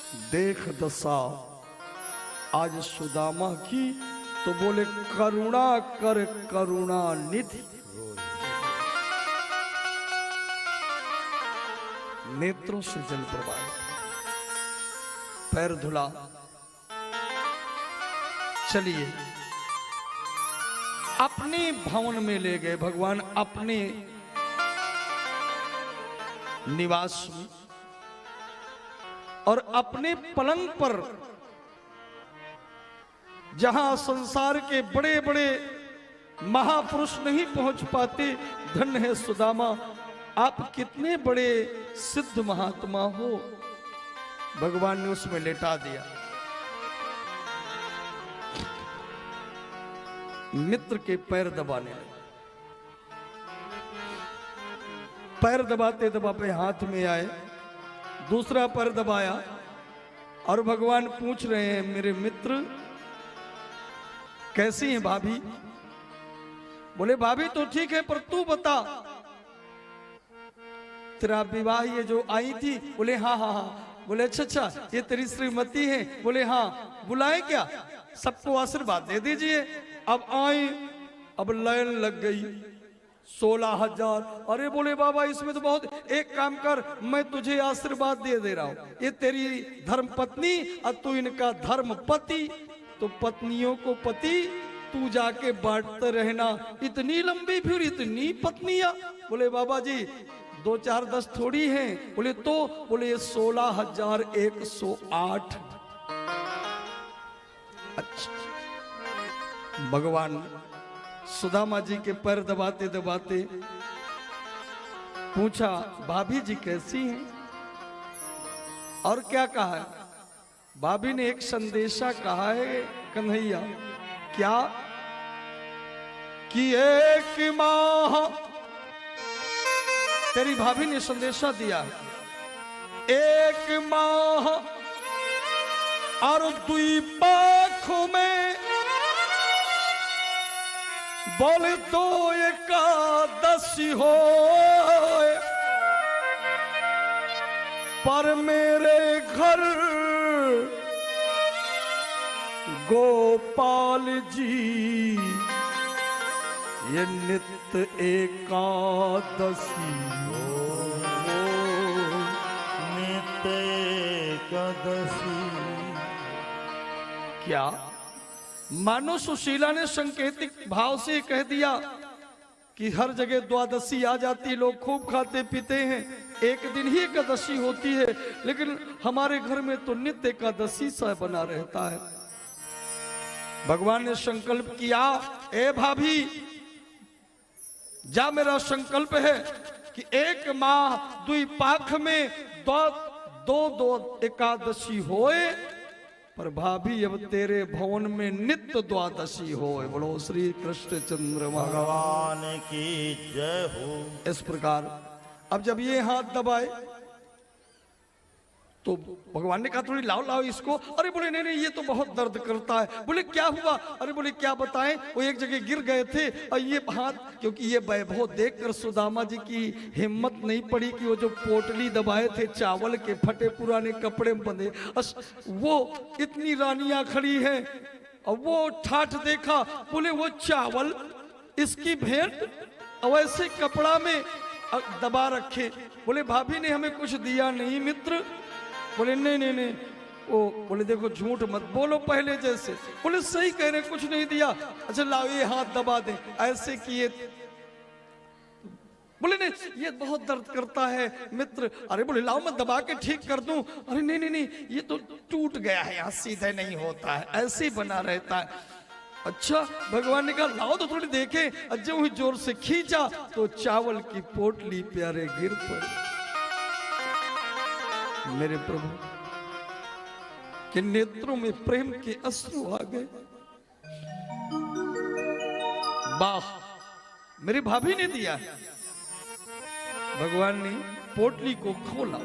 देख दशा आज सुदामा की, तो बोले करुणा कर करुणा निधि। नेत्रों से जल प्रवाहित, पैर धुला। चलिए अपने भवन में ले गए भगवान, अपने निवास में, और अपने पलंग पर, जहां संसार के बड़े बड़े महापुरुष नहीं पहुंच पाते, धन्य है सुदामा, आप कितने बड़े सिद्ध महात्मा हो। भगवान ने उसमें लेटा दिया। मित्र के पैर दबाने लगे। पैर दबाते दबाते हाथ में आए, दूसरा पैर दबाया, और भगवान पूछ रहे हैं, मेरे मित्र कैसी हैं भाभी? बोले भाभी तो ठीक है, पर तू बता, तेरा विवाह ये जो आई थी? बोले हाँ हाँ हाँ। बोले अच्छा अच्छा, ये तेरी श्रीमती है? बोले हाँ। बुलाए क्या? सबको आशीर्वाद दे दीजिए। अब आई, अब लाइन लग गई 16,000। अरे बोले बाबा इसमें तो बहुत, एक काम कर, मैं तुझे आशीर्वाद दे रहा हूं, ये तेरी धर्म पत्नी और तू इनका धर्म पति, तो पत्नियों को पति तू जाके बांटते रहना। इतनी लंबी फिर इतनी पत्नियां? बोले बाबा जी 2 4 10 थोड़ी हैं। बोले तो? बोले 16,108। अच्छा। भगवान सुदामा जी के पैर दबाते दबाते पूछा, भाभी जी कैसी हैं? और क्या कहा है? भाभी ने एक संदेशा कहा है कन्हैया। क्या? कि 1 माह, तेरी भाभी ने संदेशा दिया, 1 माह और 2 पाखों में, बोले 2 एकादशी हो, पर मेरे घर गोपाल जी ये नित्य एकादशी हो, नित्य एकादशी। क्या मानो सुशीला ने संकेतिक भाव से कह दिया कि हर जगह द्वादशी आ जाती, लोग खूब खाते पीते हैं, एक दिन ही एकादशी होती है, लेकिन हमारे घर में तो नित्य एकादशी सा बना रहता है। भगवान ने संकल्प किया, ए भाभी जा, मेरा संकल्प है कि 1 माह 2 पाख में 2 एकादशी होए, पर भाभी अब तेरे भवन में नित्य द्वादशी होए। बोलो श्री कृष्ण चंद्र भगवान की जय हो। इस प्रकार अब जब ये हाथ दबाए तो भगवान ने कहा थोड़ी लाओ लाओ इसको। अरे बोले नहीं नहीं, ये तो बहुत दर्द करता है। बोले क्या हुआ? अरे बोले क्या बताएं, वो एक जगह गिर गए थे और ये हाथ, क्योंकि ये वैभव देखकर सुदामा जी की हिम्मत नहीं पड़ी कि वो जो पोटली दबाए थे चावल के, फटे पुराने कपड़े में बंधे, वो इतनी रानियां खड़ी हैं और वो ठाठ देखा, बोले वो चावल इसकी भेंट वैसे कपड़ा में दबा रखे। बोले भाभी ने हमें कुछ दिया नहीं मित्र? बोले नहीं नहीं नहीं। वो बोले देखो झूठ मत बोलो पहले जैसे। बोले सही कह रहे, कुछ नहीं दिया। अच्छा लाओ ये हाथ दबा दे। ऐसे किए। बोले नहीं ये बहुत दर्द करता है मित्र। अरे बोले लाओ मैं दबा के ठीक कर दूं। अरे नहीं नहीं नहीं, ये तो टूट गया है, यहाँ सीधे नहीं होता है, ऐसे ही बना रहता है। अच्छा, भगवान ने कहा लाओ तो थोड़ी देखे। जो ही जोर से खींचा तो चावल की पोटली प्यारे गिर पड़ी। मेरे प्रभु के नेत्रों में प्रेम के अश्रु आ गए। वाह, मेरी भाभी ने दिया है। भगवान ने पोटली को खोला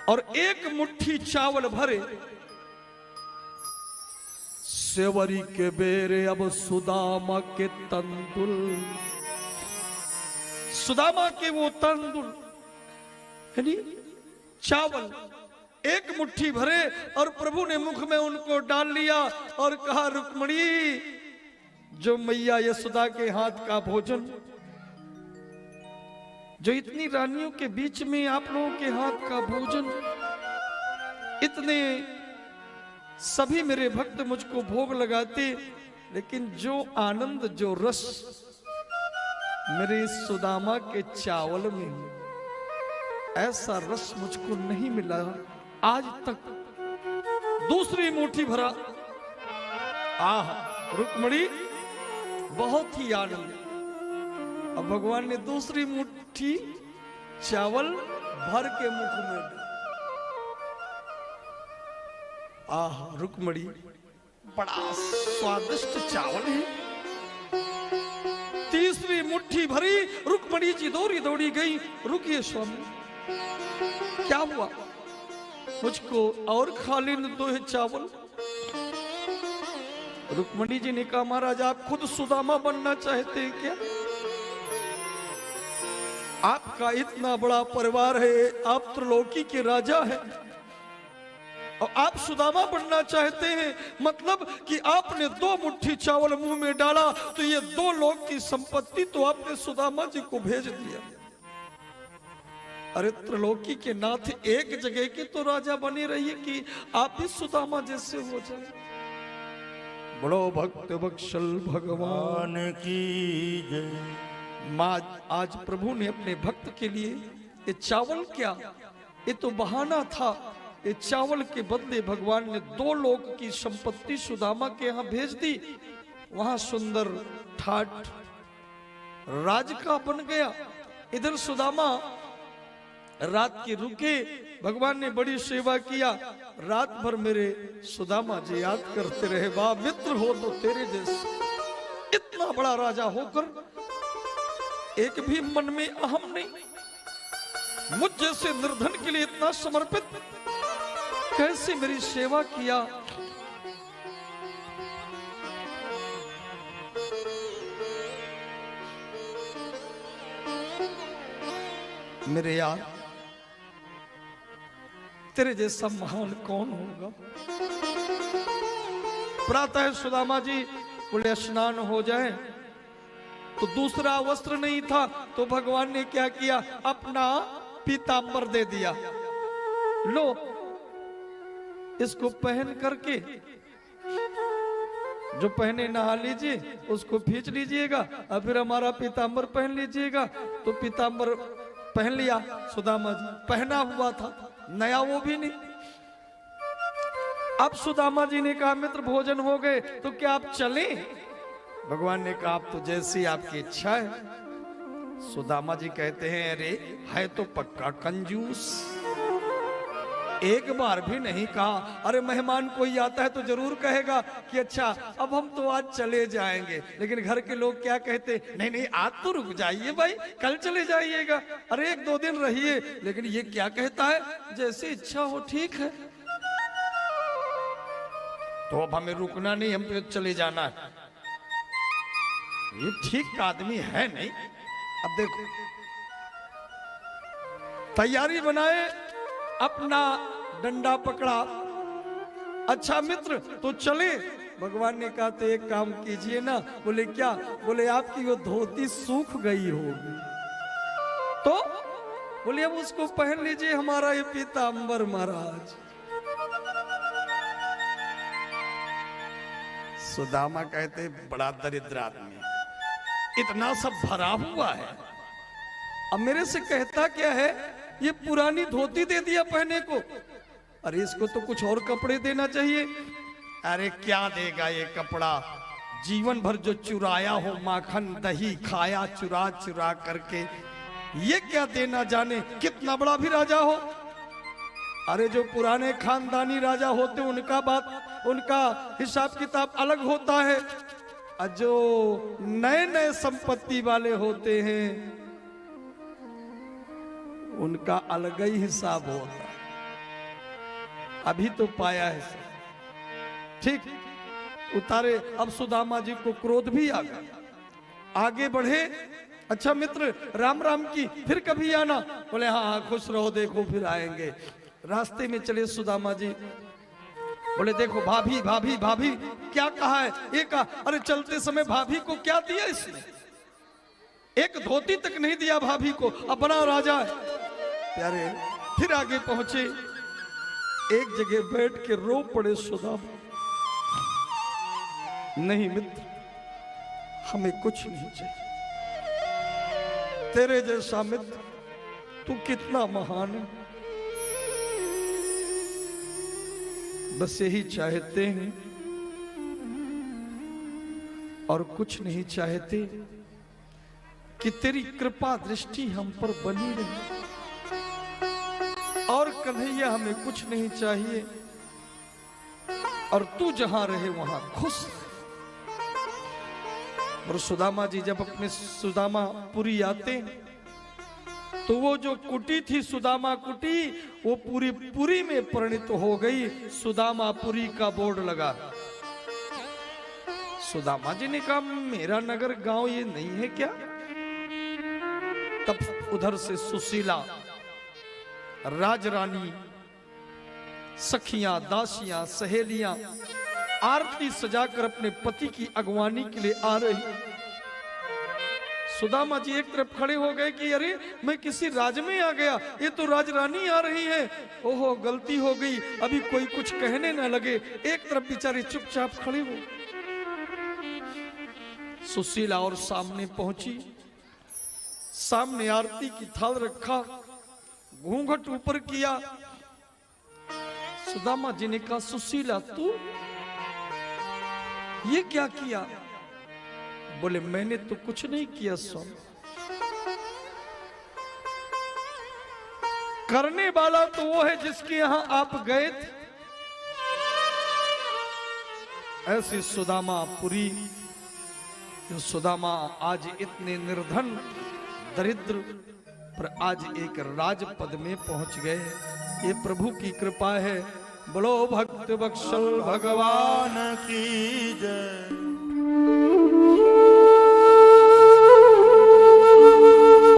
और 1 मुट्ठी चावल भरे। सेवरी के बेरे अब सुदामा के तंदुल, सुदामा के वो तंदुल यानी चावल एक मुट्ठी भरे और प्रभु ने मुख में उनको डाल लिया और कहा, रुक्मणी, जो मैया यशोदा के हाथ का भोजन, जो इतनी रानियों के बीच में आप लोगों के हाथ का भोजन, इतने सभी मेरे भक्त मुझको भोग लगाते, लेकिन जो आनंद, जो रस मेरे सुदामा के चावल में है, ऐसा रस मुझको नहीं मिला आज तक। दूसरी मुट्ठी भरा, आह रुक्मणी, बहुत ही आनंद। अब भगवान ने दूसरी मुट्ठी चावल भर के मुख में डाला। आह रुक्मणी, बड़ा स्वादिष्ट चावल है। तीसरी मुट्ठी भरी, रुक्मणी जी दौड़ी दौड़ी गई। रुकिए स्वामी, क्या हुआ? मुझको और खा लेने दो है चावल। रुक्मणी जी ने कहा, महाराज आप खुद सुदामा बनना चाहते हैं क्या? आपका इतना बड़ा परिवार है, आप त्रिलोकी के राजा हैं और आप सुदामा बनना चाहते हैं, मतलब कि आपने 2 मुट्ठी चावल मुंह में डाला तो ये 2 लोग की संपत्ति तो आपने सुदामा जी को भेज दिया। अरे त्रिलोकी के नाथ, एक जगह के तो राजा बने रहिए कि आप भी सुदामा जैसे हो जाए। बड़ो भक्त वत्सल भगवान की जय। माँ, आज प्रभु ने अपने भक्त के लिए ये चावल, क्या ये तो बहाना था, ये चावल के बदले भगवान ने 2 लोग की संपत्ति सुदामा के यहाँ भेज दी। वहां सुंदर ठाठ राज का बन गया। इधर सुदामा रात के रुके, भगवान ने बड़ी सेवा किया। रात भर मेरे सुदामा जी याद करते रहे, वाह मित्र हो तो तेरे जैसे। इतना बड़ा राजा होकर एक भी मन में अहम नहीं, मुझ जैसे निर्धन के लिए इतना समर्पित, कैसे मेरी सेवा किया। मेरे यार, तेरे जैसा महान कौन होगा। प्रातः सुदामा जी बोले स्नान हो जाए, तो दूसरा वस्त्र नहीं था, तो भगवान ने क्या किया, अपना पीतांबर दे दिया। लो, इसको पहन करके जो पहने नहा लीजिए, उसको खींच लीजिएगा और फिर हमारा पीतांबर पहन लीजिएगा। तो पीतांबर पहन लिया सुदामा जी, पहना हुआ था, नया वो भी नहीं। अब सुदामा जी ने कहा, मित्र भोजन हो गए तो क्या आप चलें? भगवान ने कहा, आप तो जैसी आपकी इच्छा है। सुदामा जी कहते हैं, अरे है तो पक्का कंजूस, एक बार भी नहीं कहा। अरे मेहमान कोई आता है तो जरूर कहेगा कि अच्छा अब हम तो आज चले जाएंगे, लेकिन घर के लोग क्या कहते, नहीं नहीं आज तो रुक जाइए भाई, कल चले जाइएगा, अरे 1-2 दिन रहिए। लेकिन ये क्या कहता है, जैसे इच्छा हो ठीक है। तो अब हमें रुकना नहीं, हम तो चले जाना है। ये ठीक का आदमी है नहीं। अब देखो, तैयारी बनाए, अपना डंडा पकड़ा, अच्छा मित्र तो चले। भगवान ने कहा, तो एक काम कीजिए ना। बोले क्या? बोले आपकी वो धोती सूख गई होगी, तो बोले अब उसको पहन लीजिए, हमारा ये पीतांबर महाराज। सुदामा कहते, बड़ा दरिद्र आदमी, इतना सब भरा हुआ है, अब मेरे से कहता क्या है, ये पुरानी धोती दे दिया पहने को। अरे इसको तो कुछ और कपड़े देना चाहिए। अरे क्या देगा ये कपड़ा, जीवन भर जो चुराया हो माखन दही खाया चुरा चुरा करके, ये क्या देना जाने, कितना बड़ा भी राजा हो। अरे जो पुराने खानदानी राजा होते उनका बात, उनका हिसाब किताब अलग होता है, और जो नए नए संपत्ति वाले होते हैं उनका अलग ही हिसाब होता है। अभी तो पाया है ठीक, उतारे। अब सुदामा जी को क्रोध भी आ गया, आगे बढ़े, अच्छा मित्र राम राम की, फिर कभी आना। बोले हाँ हाँ खुश रहो, देखो फिर आएंगे। रास्ते में चले सुदामा जी, बोले देखो भाभी भाभी भाभी, क्या कहा है? ये कहा, अरे चलते समय भाभी को क्या दिया इसने? एक धोती तक नहीं दिया भाभी को, अब बना राजा है। प्यारे फिर आगे पहुंचे, एक जगह बैठ के रो पड़े सुदामा। नहीं मित्र, हमें कुछ नहीं चाहिए, तेरे जैसा मित्र तू कितना महान है। बस यही चाहते हैं और कुछ नहीं चाहते कि तेरी कृपा दृष्टि हम पर बनी रहे। और कन्हैया हमें कुछ नहीं चाहिए, और तू जहां रहे वहां खुश रहे। और सुदामा जी जब अपने सुदामापुरी आते, तो वो जो कुटी थी सुदामा कुटी, वो पूरी पुरी में परिणित हो गई। सुदामापुरी का बोर्ड लगा। सुदामा जी ने कहा, मेरा नगर गांव ये नहीं है क्या? तब उधर से सुशीला, राजरानी, सखियां, दासियां, सहेलियां आरती सजाकर अपने पति की अगवानी के लिए आ रही। सुदामा जी एक तरफ खड़े हो गए कि अरे मैं किसी राज में आ गया, ये तो राजरानी आ रही है। ओहो गलती हो गई, अभी कोई कुछ कहने न लगे। एक तरफ बेचारी चुपचाप खड़े हो। सुशीला और सामने पहुंची, सामने आरती की थाल रखा, घूंघट ऊपर किया। सुदामा जी ने कहा, सुशीला तू ये क्या किया? बोले मैंने तो कुछ नहीं किया स्वामी, करने वाला तो वो है जिसके यहां आप गए थे। ऐसी सुदामापुरी, जो सुदामा आज इतने निर्धन दरिद्र पर आज एक राजपद में पहुंच गए, ये प्रभु की कृपा है। बोलो भक्त वत्सल भगवान की जय।